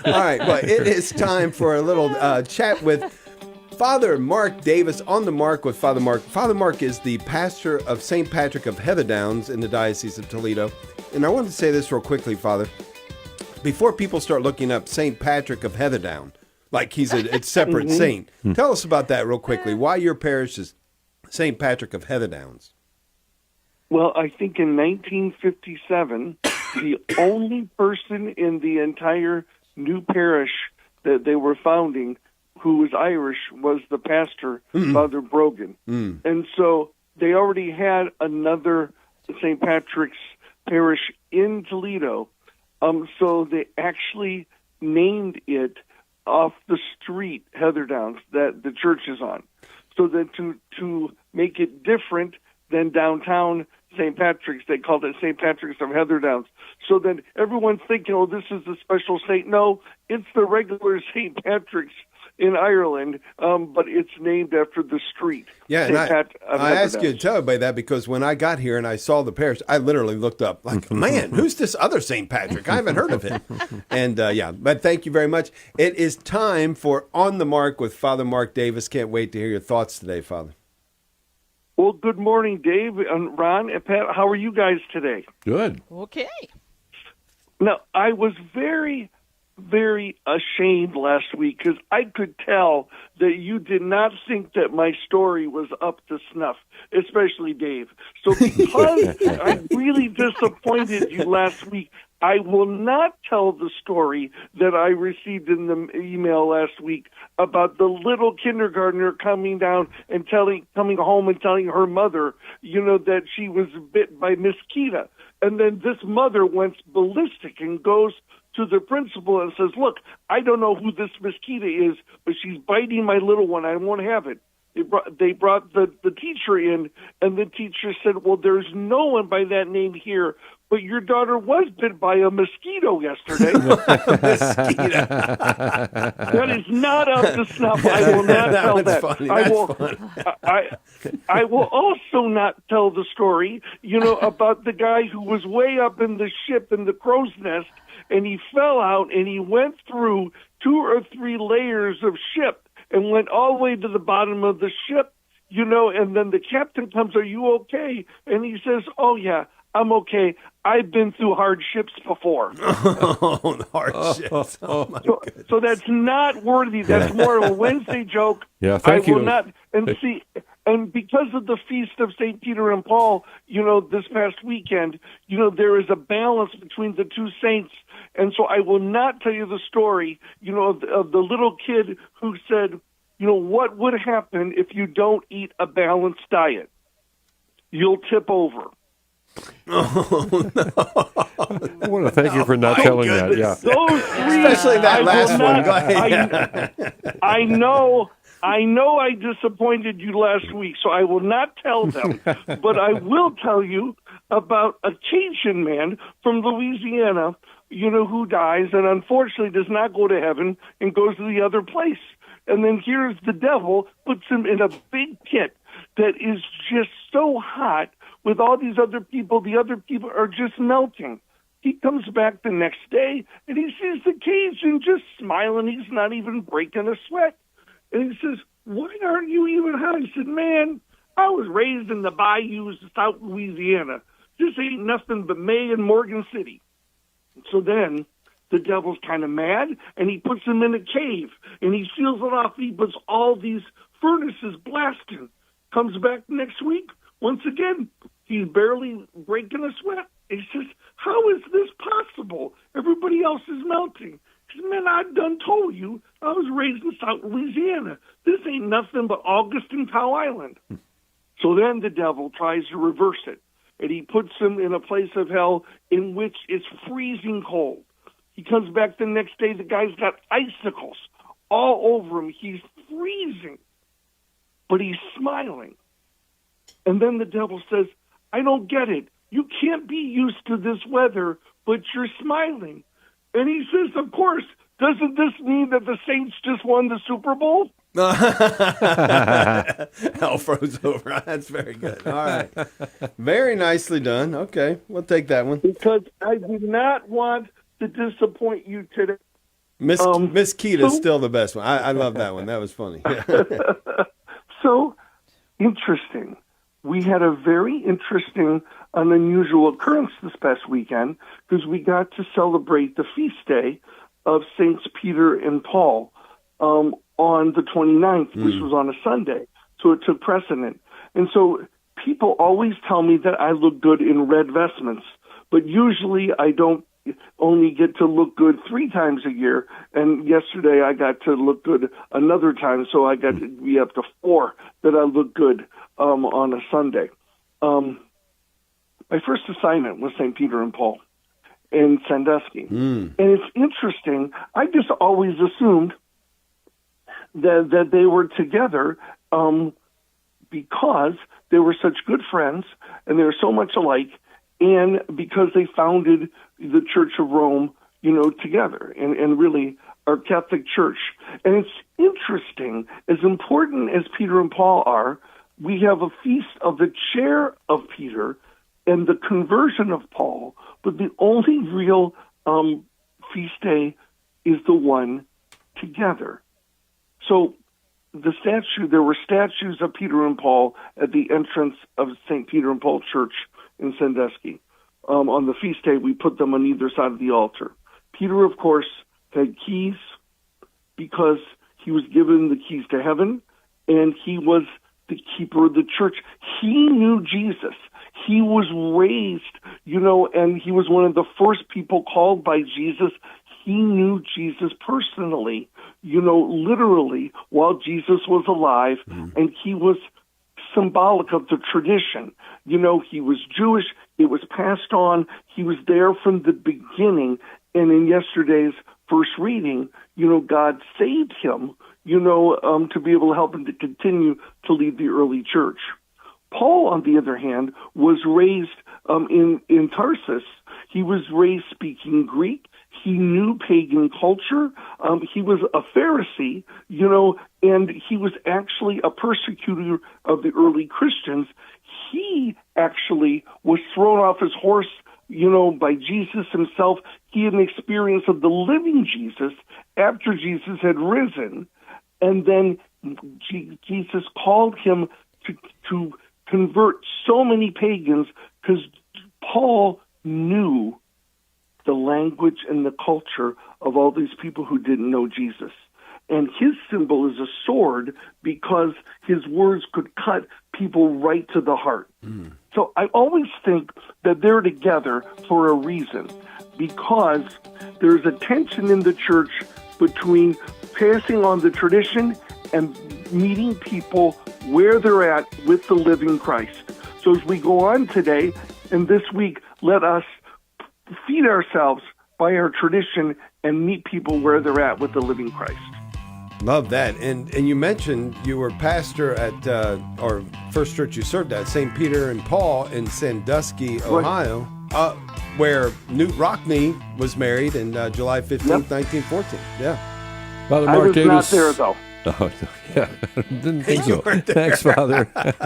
All right, well, it is time for a little chat with Father Mark Davis, on the Mark with Father Mark. Father Mark is the pastor of St. Patrick of Heatherdowns in the Diocese of Toledo. And I wanted to say this real quickly, Father. Before people start looking up St. Patrick of Heatherdown, like he's a separate saint, tell us about that real quickly. Why your parish is St. Patrick of Heatherdowns? Well, I think in 1957, the only person in the entire new parish that they were founding who was Irish was the pastor, Father Brogan. And so they already had another St. Patrick's parish in Toledo. So they actually named it off the street, Heatherdowns, that the church is on. So that to make it different than downtown St. Patrick's, they called it St. Patrick's of Heatherdowns. So then everyone's thinking, oh, this is the special saint. No, it's the regular St. Patrick's in Ireland, but it's named after the street. Yeah, and I asked you to tell everybody that because when I got here and I saw the parish, I literally looked up like, man, who's this other St. Patrick? I haven't heard of him. And but thank you very much. It is time for On the Mark with Father Mark Davis. Can't wait to hear your thoughts today, Father. Well, good morning, Dave and Ron and Pat. How are you guys today? Good. Okay. Now, I was very ashamed last week because I could tell that you did not think that my story was up to snuff, especially Dave. So because I really disappointed you last week, I will not tell the story that I received in the email last week about the little kindergartner coming home and telling her mother, that she was bit by mosquito. And then this mother went ballistic and goes to the principal and says, look, I don't know who this mosquito is, but she's biting my little one. I won't have it. They brought the teacher in, and the teacher said, well, there's no one by that name here, but your daughter was bit by a mosquito yesterday. Mosquito. That is not up to snuff. I will not tell that. Funny. I will also not tell the story, about the guy who was way up in the ship in the crow's nest, and he fell out, and he went through 2 or 3 layers of ship and went all the way to the bottom of the ship, and then the captain comes, are you okay? And he says, oh, yeah, I'm okay. I've been through hardships before. Oh, hardships. Oh, my goodness. So that's not worthy. That's more of a Wednesday joke. Yeah, thank you. I will not. And because of the feast of St. Peter and Paul, this past weekend, there is a balance between the two saints. And so I will not tell you the story, of the little kid who said, what would happen if you don't eat a balanced diet? You'll tip over. Oh, no. I want to thank you for not telling that. Yeah. Those 3, especially that last one. Go ahead. I know I disappointed you last week, so I will not tell them. But I will tell you about a Cajun man from Louisiana, who dies and unfortunately does not go to heaven and goes to the other place. And then here's the devil, puts him in a big pit that is just so hot with all these other people. The other people are just melting. He comes back the next day, and he sees the Cajun just smiling. He's not even breaking a sweat. And he says, why aren't you even hot? He said, man, I was raised in the bayous of South Louisiana. This ain't nothing but May and Morgan City. So then the devil's kind of mad, and he puts him in a cave, and he seals it off. He puts all these furnaces blasting. Comes back next week. Once again, he's barely breaking a sweat. He says, how is this possible? Everybody else is melting. He says, man, I done told you I was raised in South Louisiana. This ain't nothing but August and Cow Island. So then the devil tries to reverse it, and he puts him in a place of hell in which it's freezing cold. He comes back the next day. The guy's got icicles all over him. He's freezing, but he's smiling. And then the devil says, I don't get it. You can't be used to this weather, but you're smiling. And he says, of course, doesn't this mean that the Saints just won the Super Bowl? Hell froze over. That's very good. All right. Very nicely done. Okay, we'll take that one. Because I do not want to disappoint you today. Miss Keita's still the best one. I love that one. That was funny. So interesting. We had a very interesting and unusual occurrence this past weekend because we got to celebrate the feast day of Saints Peter and Paul on the 29th, which was on a Sunday. So it took precedent. And so people always tell me that I look good in red vestments, but usually I don't only get to look good 3 times a year. And yesterday I got to look good another time, so I got to be up to 4 that I look good on a Sunday. My first assignment was St. Peter and Paul in Sandusky. And it's interesting. I just always assumed that they were together because they were such good friends and they were so much alike, and because they founded the Church of Rome, together, and really our Catholic Church. And it's interesting, as important as Peter and Paul are, we have a feast of the chair of Peter and the conversion of Paul, but the only real feast day is the one together. So there were statues of Peter and Paul at the entrance of St. Peter and Paul Church in Sandusky. On the feast day, we put them on either side of the altar. Peter, of course, had keys because he was given the keys to heaven, and he was the keeper of the church. He knew Jesus. He was raised, and he was one of the first people called by Jesus. He knew Jesus personally, literally, while Jesus was alive, and he was symbolic of the tradition. He was Jewish. It was passed on. He was there from the beginning. And in yesterday's first reading, God saved him, to be able to help him to continue to lead the early church. Paul, on the other hand, was raised in Tarsus. He was raised speaking Greek. He knew pagan culture. He was a Pharisee, and he was actually a persecutor of the early Christians. He actually was thrown off his horse, by Jesus himself. He had an experience of the living Jesus after Jesus had risen. And then Jesus called him to convert so many pagans because Paul knew the language and the culture of all these people who didn't know Jesus. And his symbol is a sword because his words could cut people right to the heart. So I always think that they're together for a reason, because there's a tension in the church between passing on the tradition and meeting people where they're at with the living Christ. So as we go on today and this week, let us feed ourselves by our tradition and meet people where they're at with the living Christ. Love that. And you mentioned you were pastor at, or first church you served at, St. Peter and Paul in Sandusky, Ohio, where Newt Rockney was married in July 15th, 1914. Yeah. Father I Mark was Davis. not there, though. Oh, yeah. Didn't think so. Thanks, Father.